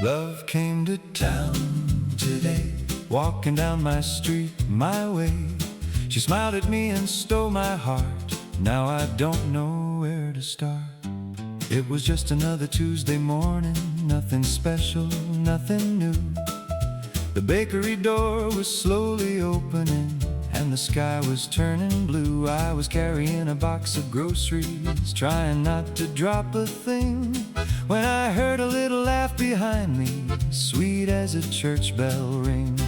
Love came to town today, walking down my street, my way. She smiled at me and stole my heart. Now I don't know where to start. It was just another Tuesday morning, nothing special, nothing new. The bakery door was slowly opening and the sky was turning blue. I was carrying a box of groceries, trying not to drop a thing, when I heard a little laugh behind me, sweet as a church bell ring.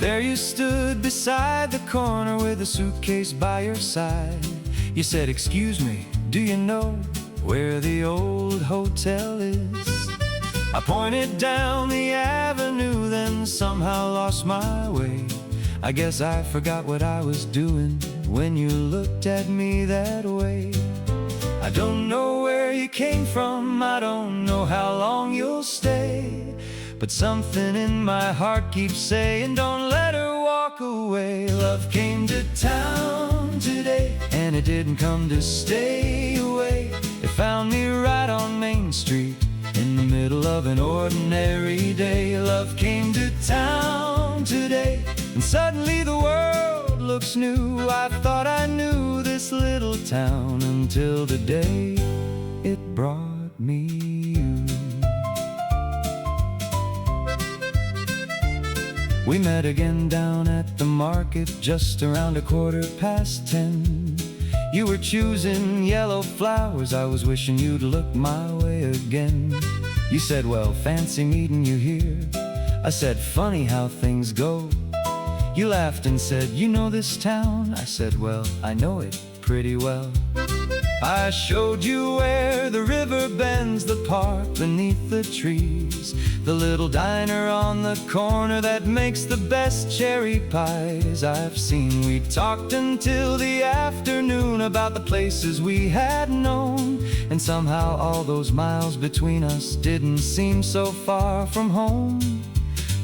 There you stood beside the corner with a suitcase by your side. You said, "Excuse me, do you know where the old hotel is?" I pointed down the avenue, then somehow lost my way. I guess I forgot what I was doing when you looked at me that way. I don't know where you came from, I don't know how long you'll stay, but something in my heart keeps saying, don't let her walk away. Love came to town today, and it didn't come to stay away. It found me right on Main Street, in the middle of an ordinary day. Love came to town today, and suddenly the world looks new. I thought I knew this little town until the day it brought me you. We met again down at the market, just around 10:15. You were choosing yellow flowers, I was wishing you'd look my way again. You said, "Well, fancy meeting you here." I said, "Funny how things go." You laughed and said, "You know this town?" I said, "Well, I know it pretty well." I showed you where the river bends, the park beneath the trees, the little diner on the corner that makes the best cherry pies I've seen. We talked until the afternoon about the places we had known, and somehow all those miles between us didn't seem so far from home.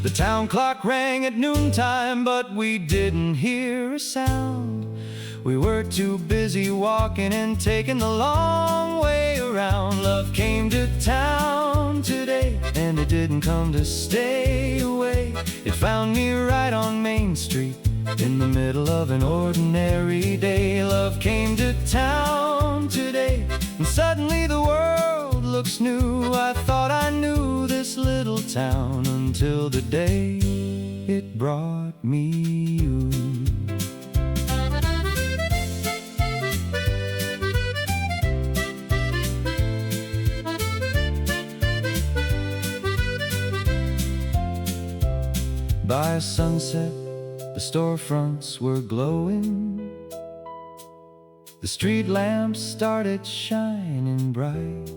The town clock rang at noontime, but we didn't hear a sound. We were too busy walking and taking the long way around. Love came to town today, and it didn't come to stay away. It found me right on Main Street, in the middle of an ordinary day. Love came to town today, and suddenly the world looks new. I thought I knew this little town until the day it brought me you. By sunset, the storefronts were glowing. The street lamps started shining bright.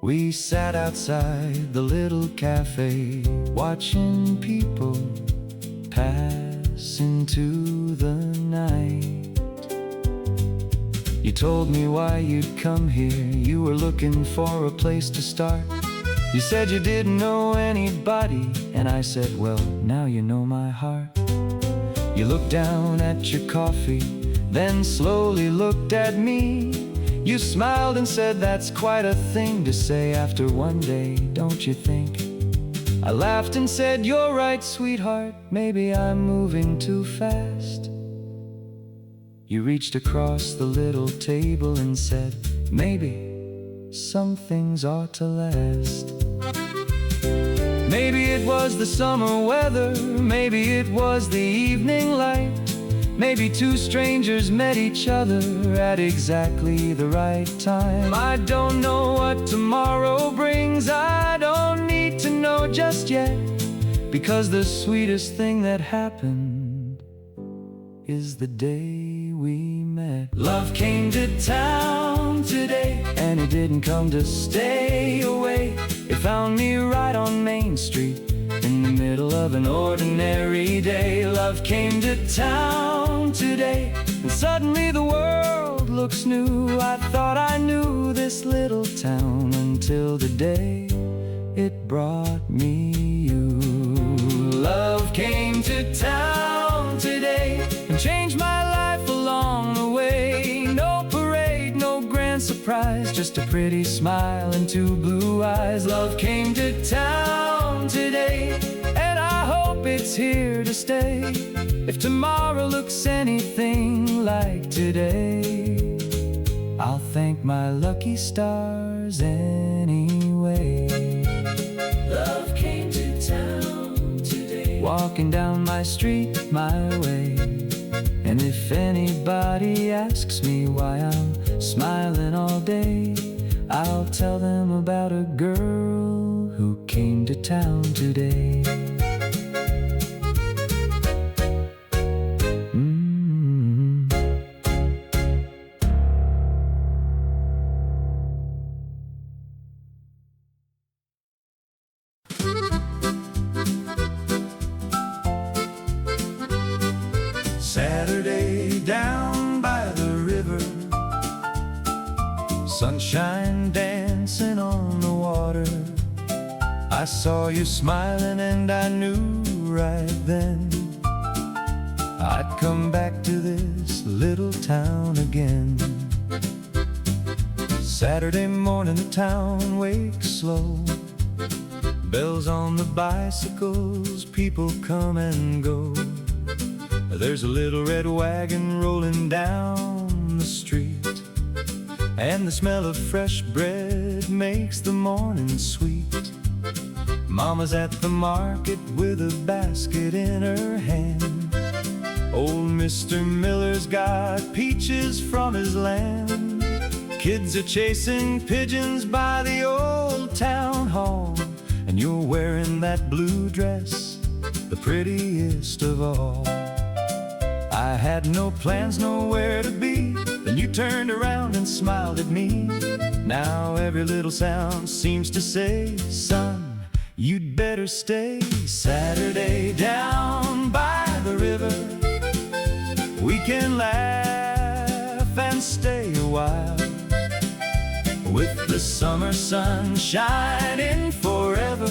We sat outside the little cafe, watching people pass into the night. You told me why you'd come here, you were looking for a place to start. You said you didn't know anybody, and I said, well, now you know my heart. You looked down at your coffee, then slowly looked at me. You smiled and said, that's quite a thing to say after one day, don't you think? I laughed and said, you're right, sweetheart, maybe I'm moving too fast. You reached across the little table and said, maybe some things ought to last. Maybe it was the summer weather, maybe it was the evening light. Maybe two strangers met each other at exactly the right time. I don't know what tomorrow brings, I don't need to know just yet, because the sweetest thing that happened is the day we met. Love came to town today, and it didn't come to stay away. It found me right on Main Street, in the middle of an ordinary day. Love came to town today, and suddenly the world looks new. I thought I knew this little town until the day it brought me you. Love came to town today and changed my life along the way. No parade, no grand surprise, just just a pretty smile and two blue eyes. Love came to town today, and I hope it's here to stay. If tomorrow looks anything like today, I'll thank my lucky stars anyway. Love came to town today, walking down my street my way. And if anybody asks me why I'm smiling all day, I'll tell them about a girl who came to town today. Saturday down by the river, sunshine dancing on the water. I saw you smiling and I knew right then I'd come back to this little town again. Saturday morning the town wakes slow, bells on the bicycles, people come and go. There's a little red wagon rolling down the street, and the smell of fresh bread makes the morning sweet. Mama's at the market with a basket in her hand. Old Mr. Miller's got peaches from his land. Kids are chasing pigeons by the old town hall, and you're wearing that blue dress, the prettiest of all. I had no plans, nowhere to be, then you turned around and smiled at me. Now every little sound seems to say, son, you'd better stay. Saturday down by the river, we can laugh and stay a while, with the summer sun shining forever,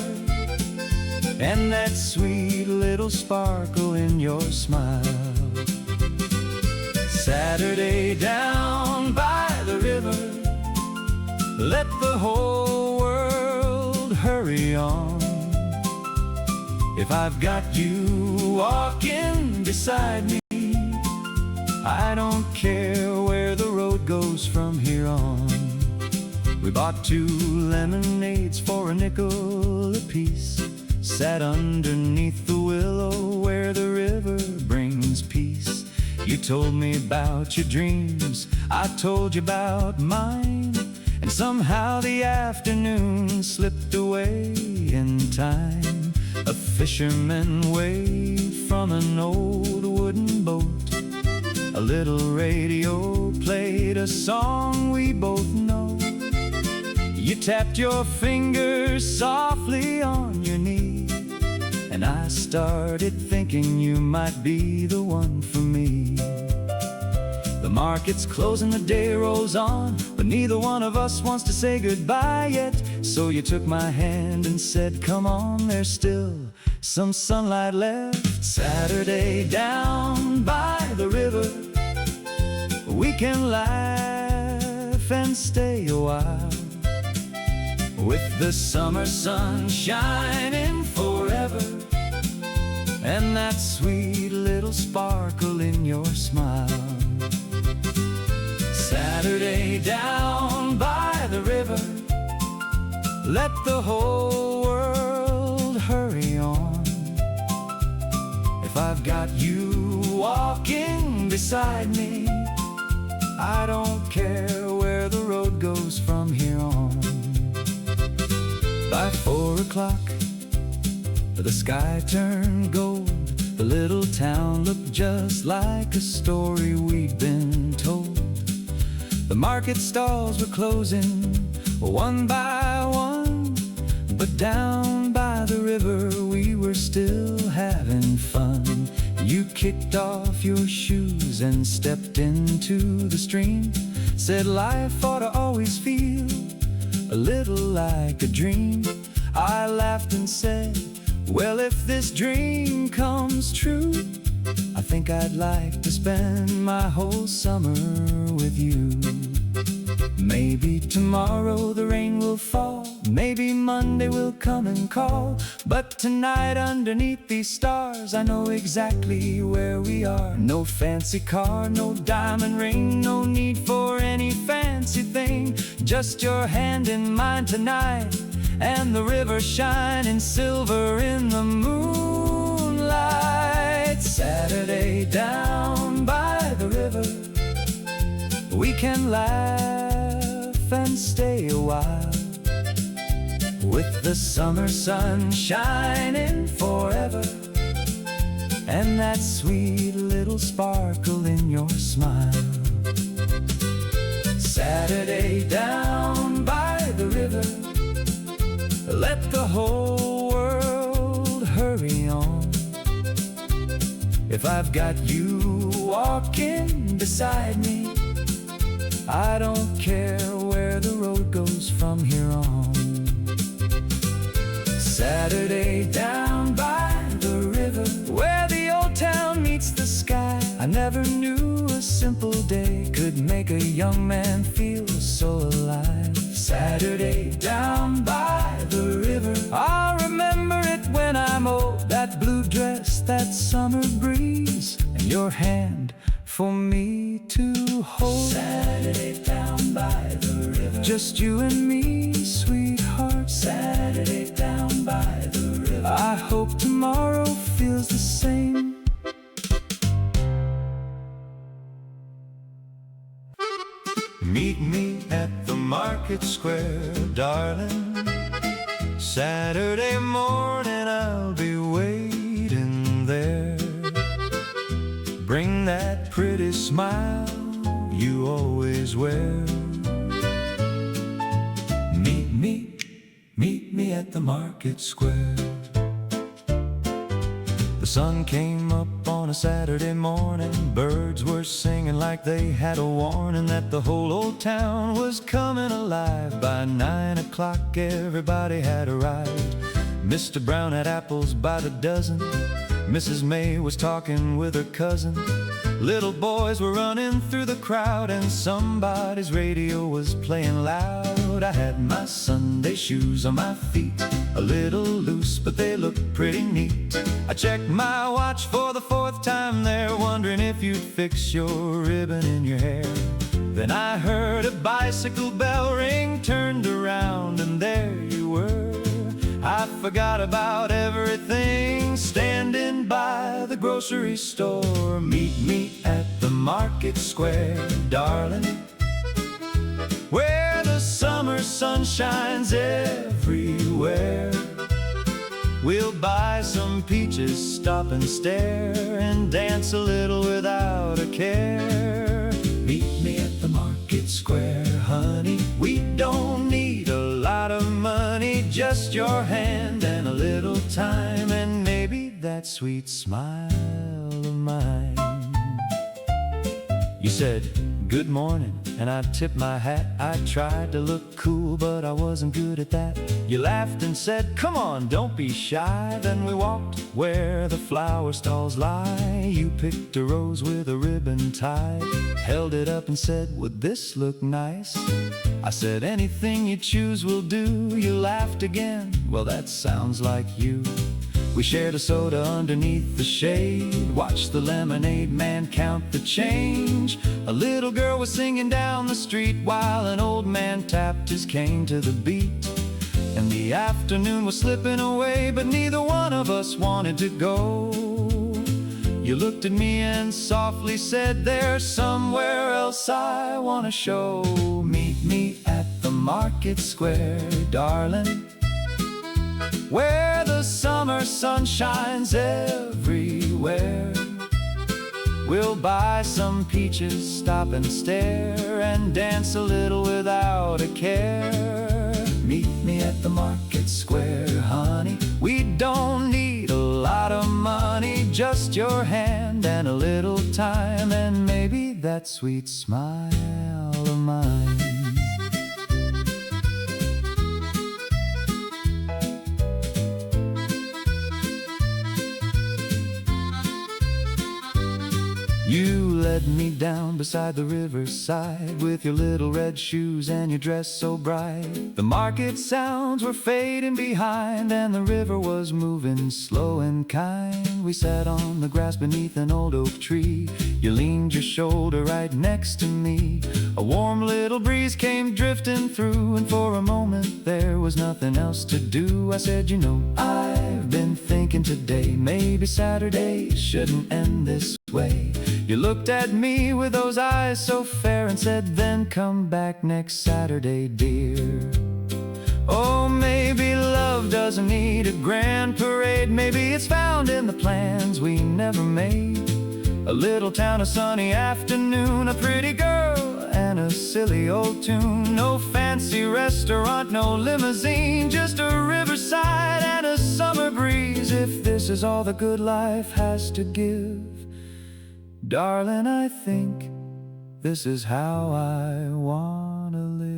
and that sweet little sparkle in your smile. Saturday down by the river, let the whole world hurry on. If I've got you walking beside me, I don't care where the road goes from here on. We bought 2 lemonades for a nickel apiece, sat underneath the willow where the river brings peace. You told me about your dreams, I told you about mine, and somehow the afternoon slipped away in time. A fisherman waved from an old wooden boat, a little radio played a song we both know. You tapped your fingers softly on your knee, and I started thinking you might be the one for me. The market's closing, the day rolls on, but neither one of us wants to say goodbye yet. So you took my hand and said, come on, there's still some sunlight left. Saturday down by the river, we can laugh and stay a while, with the summer sun shining forever, and that sweet little sparkle in your smile. Saturday down by the river, let the whole world hurry on. If I've got you walking beside me, I don't care where the road goes from here on. By 4 o'clock, the sky turned gold. The little town looked just like a story we'd been told. The market stalls were closing one by one, but down by the river we were still having fun. You kicked off your shoes and stepped into the stream, said life ought to always feel a little like a dream. I laughed and said, well, if this dream comes true, I think I'd like to spend my whole summer with you. Maybe tomorrow the rain will fall, maybe Monday will come and call, but tonight underneath these stars I know exactly where we are. No fancy car, no diamond ring, no need for any fancy thing, just your hand in mine tonight, and the river shining silver in the moonlight. Saturday down by the river, we can laugh and stay a while, with the summer sun shining forever, and that sweet little sparkle in your smile. Saturday down by the river, let the whole world hurry on. If I've got you walking beside me, I don't care where the road goes from here on. Saturday down by the river, where the old town meets the sky, I never knew a simple day could make a young man feel so alive. Saturday down by the river, I'll remember it when I'm old. That blue dress, that summer breeze, and your hand for me to hold. Saturday down by the river, just you and me, sweetheart. Saturday down by the river, I hope tomorrow feels the same. Meet me at the market square, darling. Saturday morning I'll be waiting there. Bring that pretty smile you always wear. Meet me at the market square. The sun came up on a Saturday morning. Birds were singing like they had a warning that the whole old town was coming alive. By 9 o'clock everybody had arrived. Mr. Brown had apples by the dozen. Mrs. May was talking with her cousin. Little boys were running through the crowd, and somebody's radio was playing loud. I had my Sunday shoes on my feet, a little loose, but they looked pretty neat. I checked my watch for the 4th time there, wondering if you'd fix your ribbon in your hair. Then I heard a bicycle bell ring, turned around, and there you were. I forgot about everything, standing by the grocery store. Meet me at the market square, darling, where the summer sun shines everywhere. We'll buy some peaches, stop and stare, and dance a little without a care. Meet me at the market square, honey. We don't need a lot of money, just your hand and a little time, and maybe that sweet smile of mine. You said, "Good morning," and I tipped my hat. I tried to look cool, but I wasn't good at that. You laughed and said, "Come on, don't be shy." Then we walked where the flower stalls lie. You picked a rose with a ribbon tied, held it up and said, "Would this look nice?" I said, "Anything you choose will do." You laughed again, "Well, that sounds like you." We shared a soda underneath the shade, watched the lemonade man count the change. A little girl was singing down the street while an old man tapped his cane to the beat. And the afternoon was slipping away, but neither one of us wanted to go. You looked at me and softly said, "There's somewhere else I want to show." Meet me at the market square, darling, where the summer sun shines everywhere. We'll buy some peaches, stop and stare, and dance a little without a care. Meet me at the market square, honey. We don't need a lot of money, just your hand and a little time, and maybe that sweet smile of mine. You led me down beside the riverside, with your little red shoes and your dress so bright. The market sounds were fading behind, and the river was moving slow and kind. We sat on the grass beneath an old oak tree. You leaned your shoulder right next to me. A warm little breeze came drifting through, and for a moment there was nothing else to do. I said, you know, I've been thinking today, maybe Saturday shouldn't end this way. You looked at me with those eyes so fair and said, then come back next Saturday, dear. Oh, maybe love doesn't need a grand parade. Maybe it's found in the plans we never made. A little town, a sunny afternoon, a pretty girl and a silly old tune. No fancy restaurant, no limousine, just a riverside and a summer breeze. If this is all the good life has to give, darling, I think this is how I wanna live.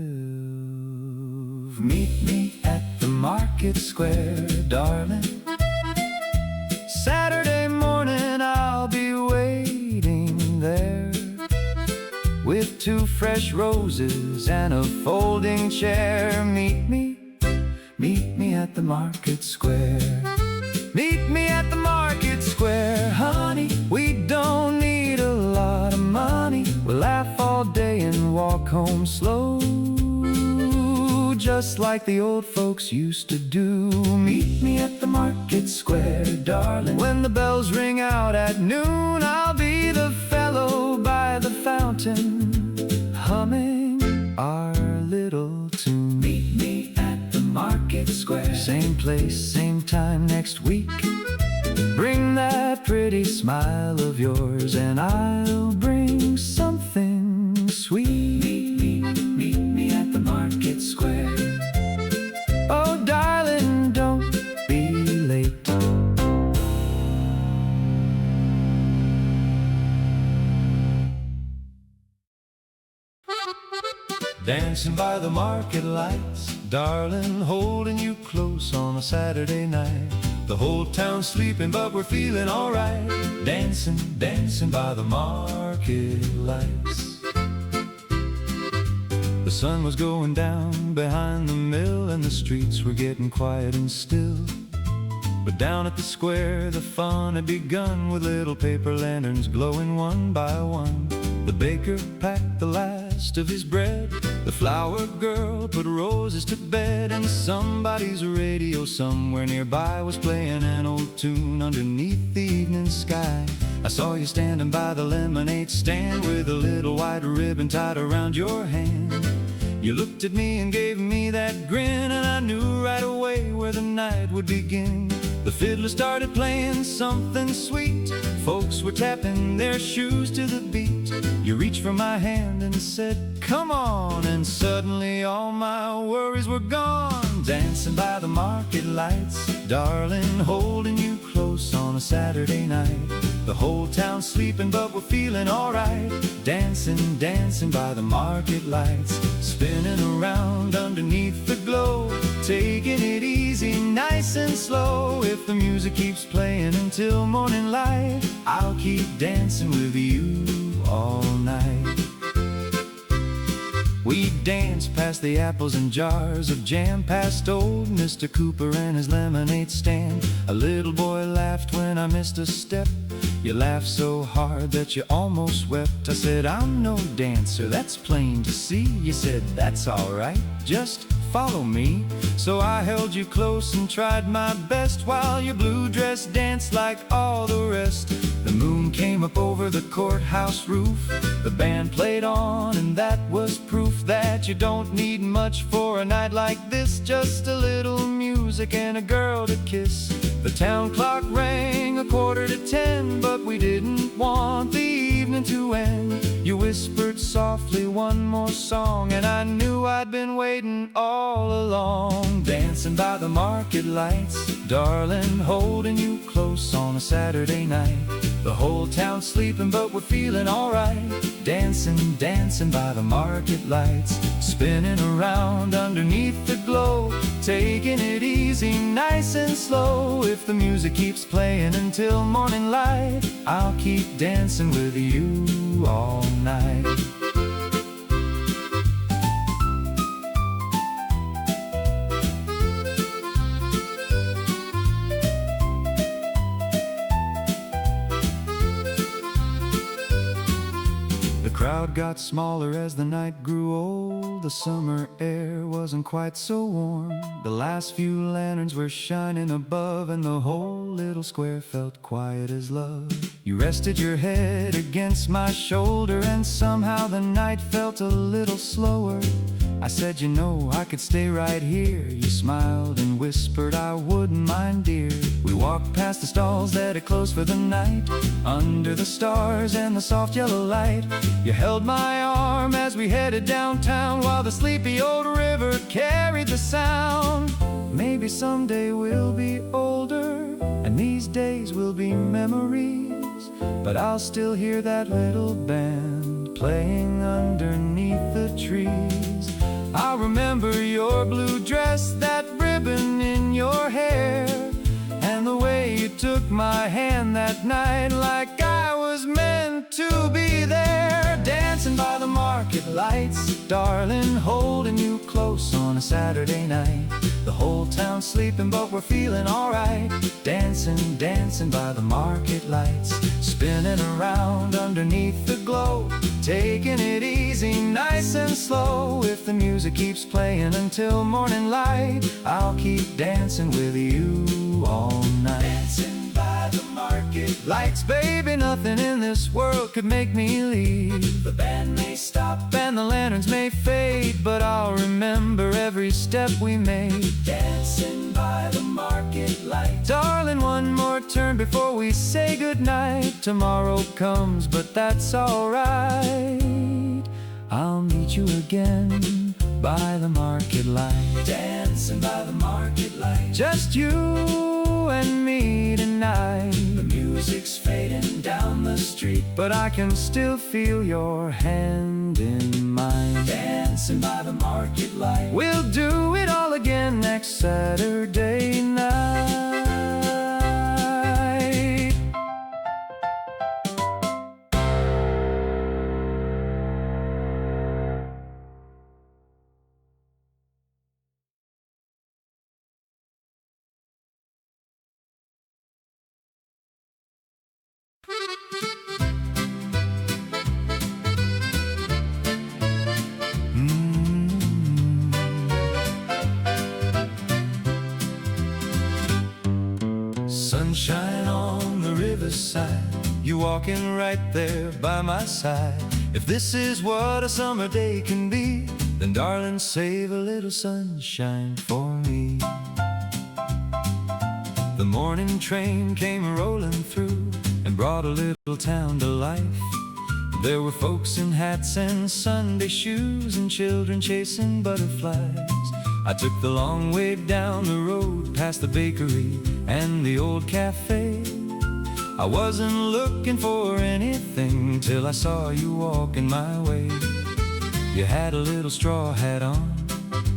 Meet me at the market square, darling. Saturday morning I'll be waiting there, with 2 fresh roses and a folding chair. Meet me at the market square. Meet me at the market square, honey. We don't need a lot of money. We'll laugh all day and walk home slow, just like the old folks used to do. Meet me at the market square, darling. When the bells ring out at noon, I'll be the fellow by the fountain, humming our little tune. Meet me at the market square, same place, same time next week. Bring that pretty smile of yours and I'll bring something sweet. Meet me at the market square. Oh, darling, don't be late. Dancing by the market lights, darling, holding you close on a Saturday night. The whole town's sleeping, but we're feeling alright. Dancing, dancing by the market lights. The sun was going down behind the mill, and the streets were getting quiet and still. But down at the square the fun had begun, with little paper lanterns glowing one by one. The baker packed the last of his bread, the flower girl put roses to bed, and somebody's radio somewhere nearby was playing an old tune underneath the evening sky. I saw you standing by the lemonade stand, with a little white ribbon tied around your hand. You looked at me and gave me that grin, and I knew right away where the night would begin. The fiddler started playing something sweet, folks were tapping their shoes to the beat. You reached for my hand and said, come on, and suddenly all my worries were gone. Dancing by the market lights, darling, holding you close on a Saturday night. The whole town's sleeping, but we're feeling alright. Dancing, dancing by the market lights, spinning around underneath the glow, taking it easy, nice and slow. If the music keeps playing until morning light, I'll keep dancing with you all night. We danced past the apples and jars of jam, past old Mr. Cooper and his lemonade stand. A little boy laughed when I missed a step. You laughed so hard that you almost wept. I said, I'm no dancer, that's plain to see. You said, that's alright, just follow me. So I held you close and tried my best, while your blue dress danced like all the rest. The moon came up over the courthouse roof, the band played on, and that was proof that you don't need much for a night like this. Just a little music and a girl to kiss. The town clock rang 9:45, but we didn't want the evening to end. You whispered softly one more song, and I knew I'd been waiting all along. Dancing by the market lights, darling, holding you close on a Saturday night. The whole town's sleeping, but we're feeling alright. Dancing, dancing by the market lights, spinning around underneath the glow, taking it easy, nice and slow. If the music keeps playing until morning light, I'll keep dancing with you you all night. The crowd got smaller as the night grew old. The summer air wasn't quite so warm. The last few lanterns were shining above, and the whole little square felt quiet as love. You rested your head against my shoulder, and somehow the night felt a little slower. I said, you know, I could stay right here. You smiled and whispered, I wouldn't mind, dear. We walked past the stalls that had closed for the night, under the stars and the soft yellow light. You held my arm as we headed downtown, while the sleepy old river carried the sound. Maybe someday we'll be older, and these days will be memories, but I'll still hear that little band playing underneath the trees. I'll remember your blue dress, that ribbon in your hair, and the way you took my hand that night like I was meant to be there. Dancing by the market lights, darling, holding you close on a Saturday night. The whole town's sleeping but we're feeling alright. Dancing, dancing by the market lights, spinning around underneath the glow, taking it easy, nice and slow. If the music keeps playing until morning light, I'll keep dancing with you all night. Dancing by the market lights, baby, nothing in this world could make me leave. The band may stop and the lanterns may fade, but I'll remember every step we made. Dancing by the market light, darling, one more turn before we say goodnight. Tomorrow comes, but that's alright. I'll meet you again by the market light. Dancing by the market light, just you and me tonight. The music's fading down the street, but I can still feel your hand in mine. Dancing by the market light, we'll do it all again next Saturday night. Sunshine on the riverside, you walking right there by my side. If this is what a summer day can be, then darling, save a little sunshine for me. The morning train came rolling through and brought a little town to life. There were folks in hats and Sunday shoes, and children chasing butterflies. I took the long way down the road, past the bakery and the old cafe. I wasn't looking for anything till I saw you walking my way. You had a little straw hat on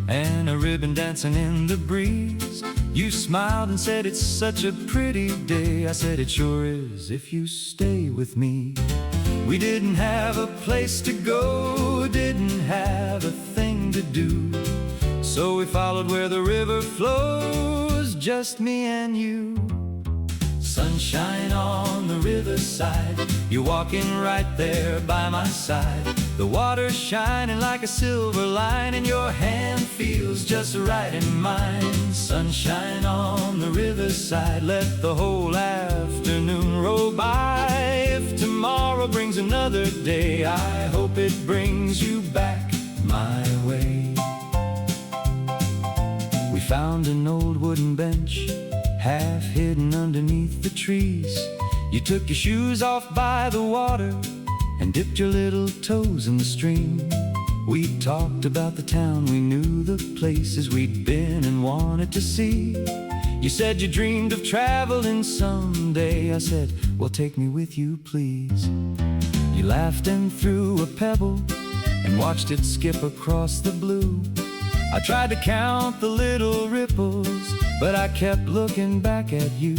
and a ribbon dancing in the breeze. You smiled and said, it's such a pretty day. I said, it sure is if you stay with me. We didn't have a place to go, didn't have a thing to do, so we followed where the river flows, just me and you. Sunshine on the riverside, you're walking right there by my side. The water's shining like a silver line, and your hand feels just right in mine. Sunshine on the riverside, let the whole afternoon roll by. If tomorrow brings another day, I hope it brings you back my way. We found an old wooden bench, half hidden underneath the trees. You took your shoes off by the water and dipped your little toes in the stream. We talked about the town, we knew the places we'd been and wanted to see. You said you dreamed of traveling someday. I said, well, take me with you, please. You laughed and threw a pebble and watched it skip across the blue. I tried to count the little ripples, but I kept looking back at you.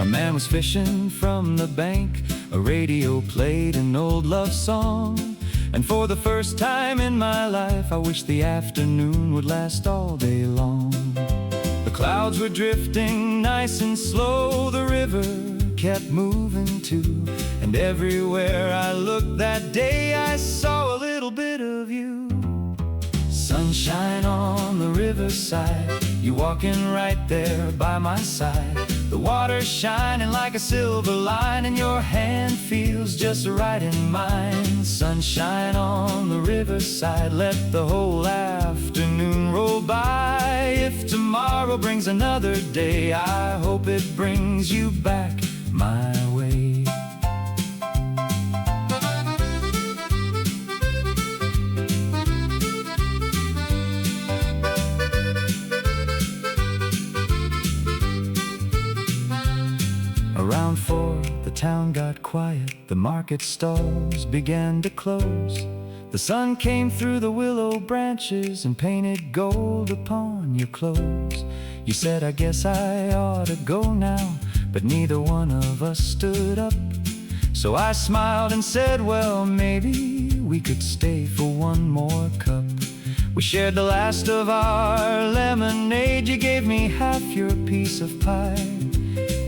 A man was fishing from the bank A radio played an old love song, and for the first time in my life I wish the afternoon would last all day long. The clouds were drifting nice and slow, the river kept moving too, and everywhere I looked that day I saw a little bit of you. Sunshine on the riverside, you walking right there by my side. The water shining like a silver line, and your hand feels just right in mine. Sunshine on the riverside, let the whole afternoon roll by. If tomorrow brings another day, I hope it brings you back my way. Around 4, the town got quiet, the market stalls began to close. The sun came through the willow branches and painted gold upon your clothes. You said, I guess I ought to go now, but neither one of us stood up. So I smiled and said, well, maybe we could stay for one more cup. We shared the last of our lemonade, you gave me half your piece of pie.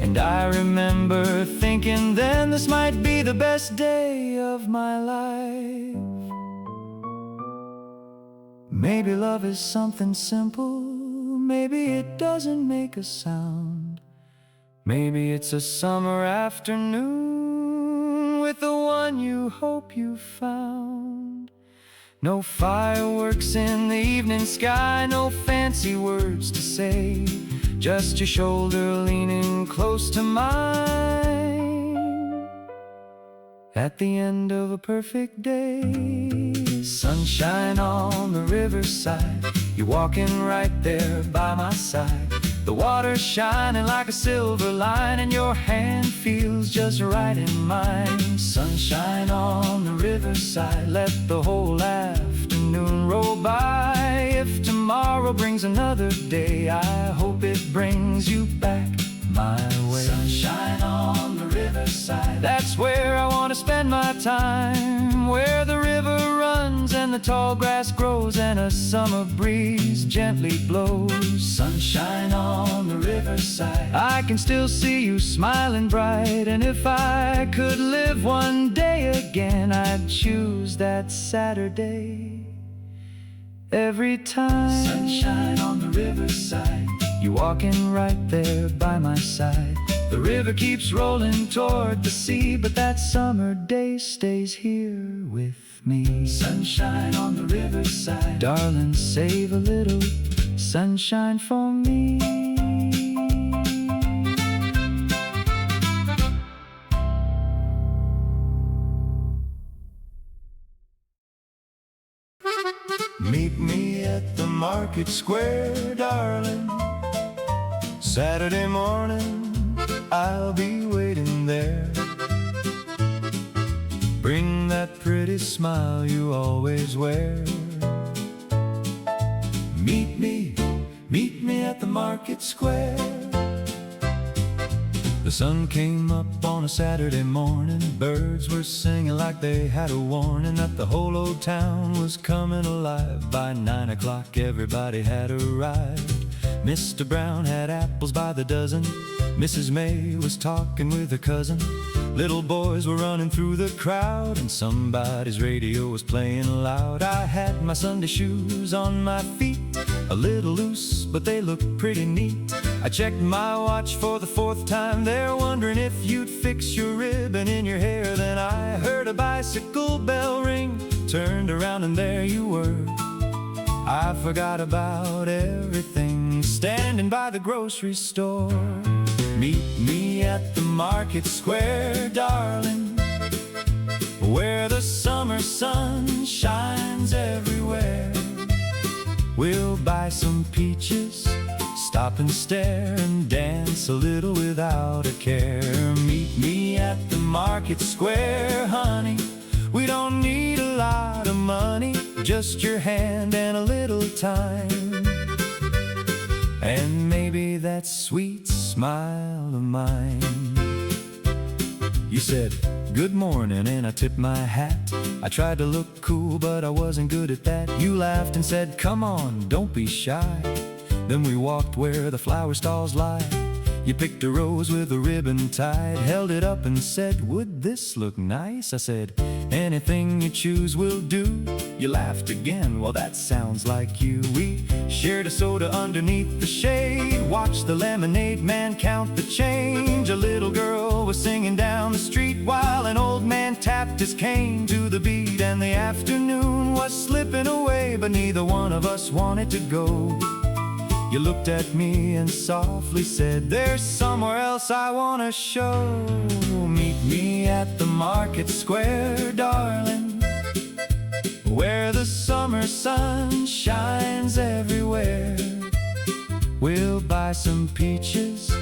And I remember thinking then, this might be the best day of my life. Maybe love is something simple, maybe it doesn't make a sound. Maybe it's a summer afternoon with the one you hope you found. No fireworks in the evening sky, no fancy words to say, just your shoulder leaning close to mine at the end of a perfect day. Sunshine on the riverside, you're walking right there by my side. The water's shining like a silver line, and your hand feels just right in mine. Sunshine on the riverside, let the whole afternoon roll by. If tomorrow brings another day, I hope it brings you back my way. Sunshine on the riverside, that's where I want to spend my time. Where the river runs and the tall grass grows and a summer breeze gently blows. Sunshine on the riverside, I can still see you smiling bright. And if I could live one day again, I'd choose that Saturday every time. Sunshine on the riverside, you walking right there by my side. The river keeps rolling toward the sea, but that summer day stays here with me. Sunshine on the riverside, darling, save a little sunshine for me. Meet me at the market square, darling. Saturday morning, I'll be waiting there. Bring that pretty smile you always wear. Meet me at the market square. The sun came up on a Saturday morning. Birds were singing like they had a warning that the whole old town was coming alive. By 9 o'clock everybody had arrived. Mr. Brown had apples by the dozen. Mrs. May was talking with her cousin. Little boys were running through the crowd, and somebody's radio was playing loud. I had my Sunday shoes on my feet, a little loose, but they looked pretty neat. I checked my watch for the 4th time there, wondering if you'd fix your ribbon in your hair. Then I heard a bicycle bell ring, turned around and there you were. I forgot about everything, standing by the grocery store. Meet me at the market square, darling, where the summer sun shines everywhere. We'll buy some peaches, stop and stare, and dance a little without a care. Meet me at the market square, honey. We don't need a lot of money, just your hand and a little time, and maybe that sweet smile of mine. You said, "Good morning," and I tipped my hat. I tried to look cool, but I wasn't good at that. You laughed and said, "Come on, don't be shy." Then we walked where the flower stalls lie. You picked a rose with a ribbon tied, held it up and said, "Would this look nice?" I said, "Anything you choose will do." You laughed again, "Well, that sounds like you." We shared a soda underneath the shade, watched the lemonade man count the change. A little girl was singing down the street while an old man tapped his cane to the beat. And the afternoon was slipping away, but neither one of us wanted to go. You looked at me and softly said, "There's somewhere else I wanna show." Meet me at the market square, darling, where the summer sun shines everywhere. We'll buy some peaches,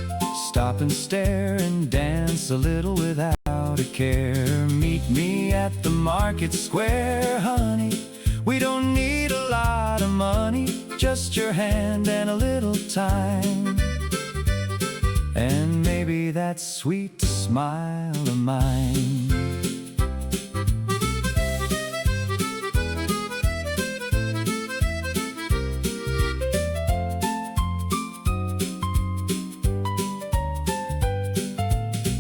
stop and stare, and dance a little without a care. Meet me at the market square, honey. We don't need a lot of money, just your hand and a little time, and maybe that sweet smile of mine.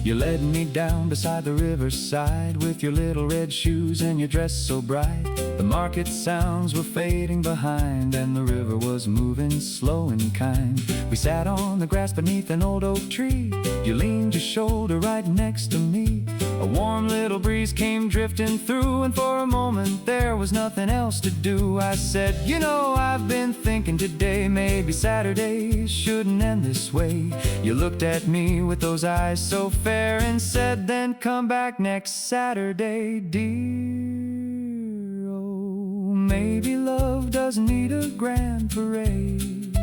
You led me down beside the riverside with your little red shoes and your dress so bright. The market sounds were fading behind, and the river was moving slow and kind. We sat on the grass beneath an old oak tree. You leaned your shoulder right next to me. A warm little breeze came drifting through, and for a moment there was nothing else to do. I said, "You know, I've been thinking today, maybe Saturday shouldn't end this way." You looked at me with those eyes so fair and said, "Then come back next Saturday, dear." Oh, maybe love doesn't need a grand parade.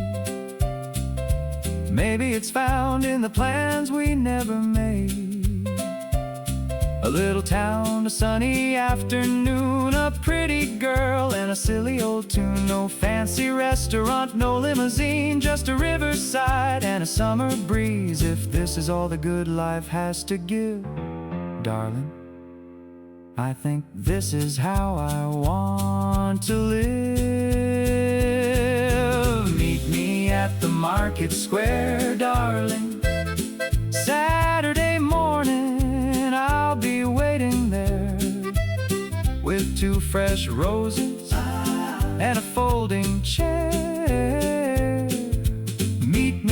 Maybe it's found in the plans we never made. A little town, a sunny afternoon, a pretty girl and a silly old tune. No fancy restaurant, no limousine, just a riverside and a summer breeze. If this is all the good life has to give, darling, I think this is how I want to live. Meet me at the market square, darling, Saturday morning. I'll be waiting there with 2 fresh roses and a folding chair. Meet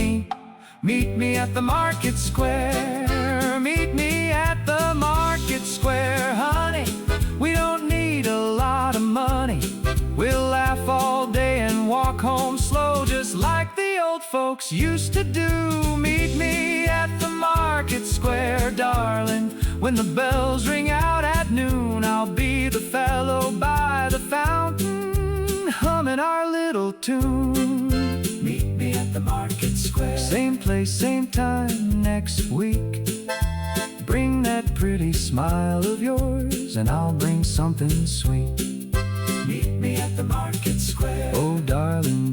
me at the market square. Meet me at the market square, honey. We don't need a lot of money. We'll laugh all day and walk home slow, just like the old folks used to do. Meet me at the market square, darling. When the bells ring out at noon, I'll be the fellow by the fountain, humming our little tune. Meet me at the market square. Same place, same time next week. Bring that pretty smile of yours, and I'll bring something sweet. Meet me at the market square. Oh, darling,